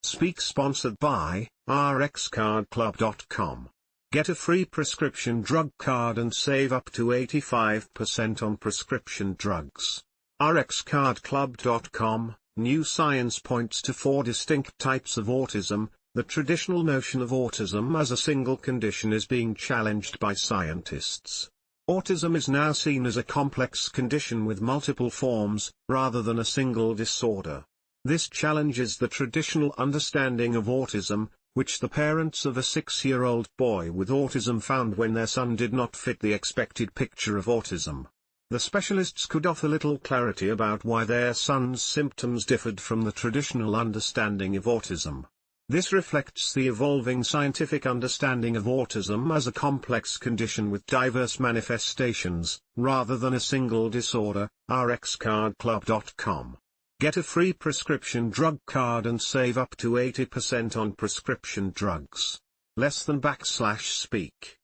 Speak sponsored by RxCardClub.com. Get a free prescription drug card and save up to 85% on prescription drugs. RxCardClub.com. Newscience points to 4 distinct types of autism. The traditional notion of autism as a single condition is being challenged by scientists. Autism is now seen as a complex condition with multiple forms, rather than a single disorder. This challenges the traditional understanding of autism, which the parents of a 6-year-old boy with autism found when their son did not fit the expected picture of autism. The specialists could offer little clarity about why their son's symptoms differed from the traditional understanding of autism. This reflects the evolving scientific understanding of autism as a complex condition with diverse manifestations, rather than a single disorder. RxCardClub.com. Get a free prescription drug card and save up to 80% on prescription drugs. Less than /speak.